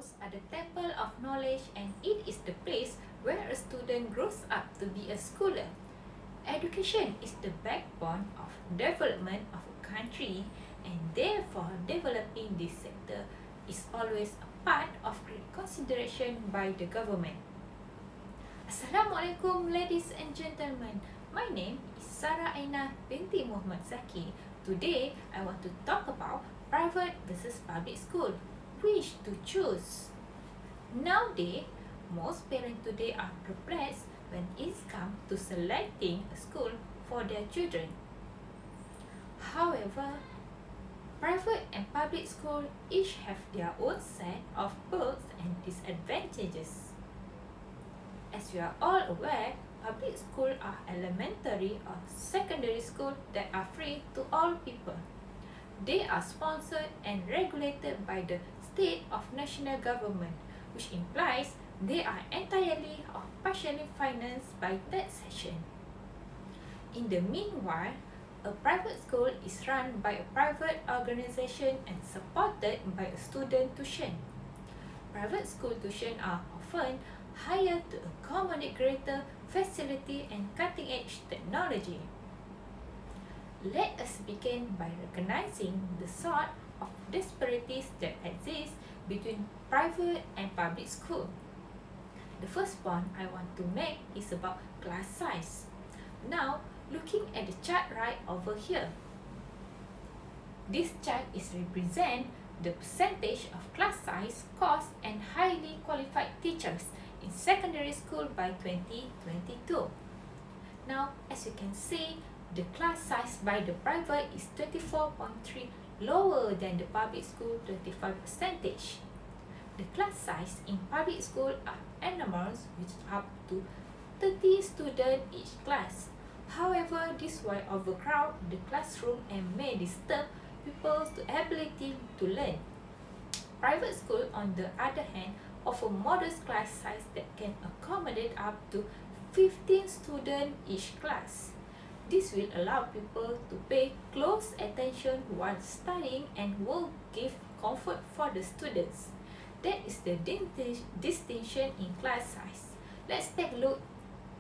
schools are the temple of knowledge, and it is the place where a student grows up to be a scholar. Education is the backbone of development of a country, and therefore developing this sector is always a part of consideration by the government. Assalamualaikum ladies and gentlemen. My name is Aina Binti Mohd. Today I want to talk about private versus public school. Which to choose? Nowadays, most parents today are perplexed when it comes to selecting a school for their children. However, private and public school each have their own set of perks and disadvantages. As you are all aware, public schools are elementary or secondary schools that are free to all people. They are sponsored and regulated by the state of national government, which implies they are entirely or partially financed by taxation. In the meanwhile, a private school is run by a private organization and supported by a student tuition. Private school tuition are often hired to accommodate greater facility and cutting-edge technology. Let us begin by recognizing the sort of disparities that exist between private and public school. The first point I want to make is about class size. Now, looking at the chart right over here. This chart is represent the percentage of class size, cost, and highly qualified teachers in secondary school by 2022. Now, as you can see, the class size by the private is 24.3, lower than the public school 25%. The class size in public school are enormous, with up to 30 students each class. However, this will overcrowd the classroom and may disturb people's ability to learn. Private school, on the other hand, offer modest class size that can accommodate up to 15 students each class. This will allow people to pay close attention while studying and will give comfort for the students. That is the distinction in class size. Let's take a look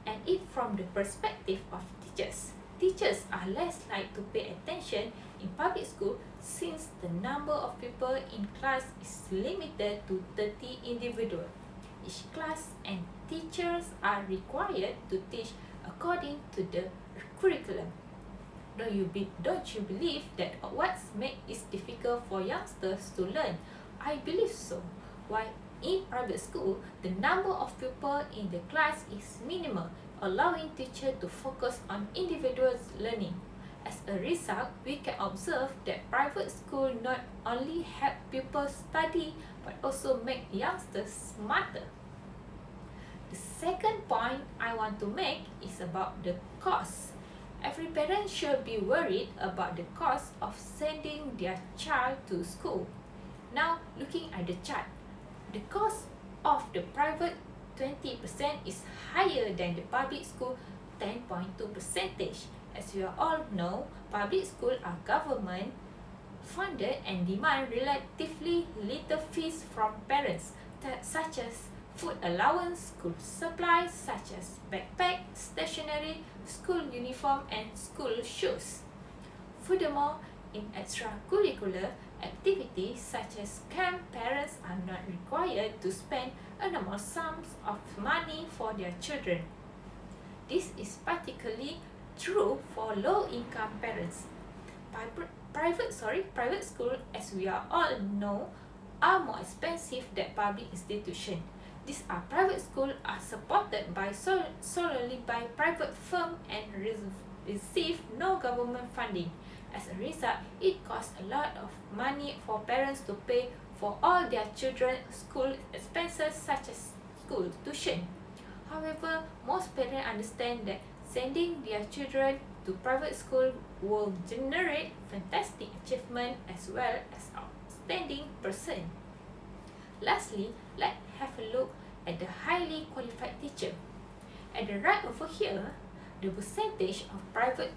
at it from the perspective of teachers. Teachers are less likely to pay attention in public school since the number of people in class is limited to 30 individuals each class, and teachers are required to teach according to the curriculum. Don't you believe that what makes it difficult for youngsters to learn? I believe so. While in private school, the number of people in the class is minimal, allowing teachers to focus on individuals' learning. As a result, we can observe that private school not only help pupils study but also make youngsters smarter. The second point I want to make is about the cost. Every parent should be worried about the cost of sending their child to school. Now, looking at the chart, the cost of the private 20% is higher than the public school 10.2%. As you all know, public schools are government funded and demand relatively little fees from parents, such as food allowance, school supplies such as backpack, stationery, school uniform, and school shoes. Furthermore, in extracurricular activities such as camp, parents are not required to spend enormous sums of money for their children. This is particularly true for low-income parents. Private school, as we are all know, are more expensive than public institutions. These private schools are supported by solely by private firms and receive no government funding. As a result, it costs a lot of money for parents to pay for all their children's school expenses such as school tuition. However, most parents understand that sending their children to private school will generate fantastic achievement as well as outstanding person. Lastly, let's have a look at the highly qualified teacher. At the right over here, the percentage of private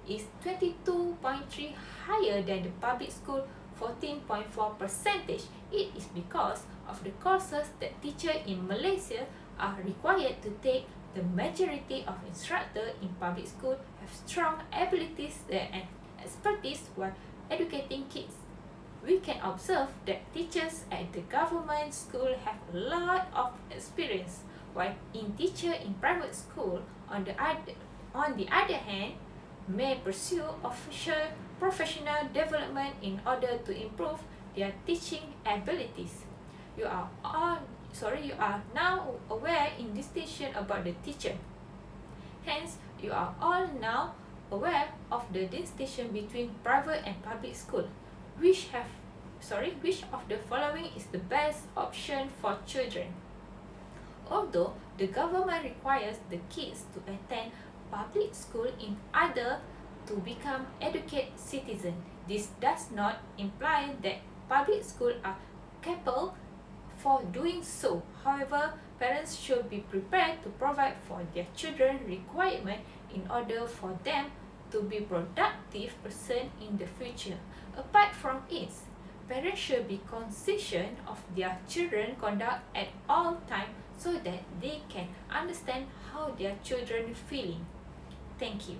is 22.3 higher than the public school 14.4%. It is because of the courses that teachers in Malaysia are required to take, the majority of instructors in public school have strong abilities and expertise while educating kids. We can observe that teachers at the government school have a lot of experience, while teachers in private school, on the other hand, may pursue official professional development in order to improve their teaching abilities. You are now aware in distinction about the teacher. Hence, you are all now aware of the distinction between private and public school. Which of the following is the best option for children? Although the government requires the kids to attend public school in order to become educated citizens, this does not imply that public schools are capable for doing so. However, parents should be prepared to provide for their children's requirements in order for them to be productive persons in the future. Apart from it, parents should be conscious of their children's conduct at all times so that they can understand how their children are feeling. Thank you.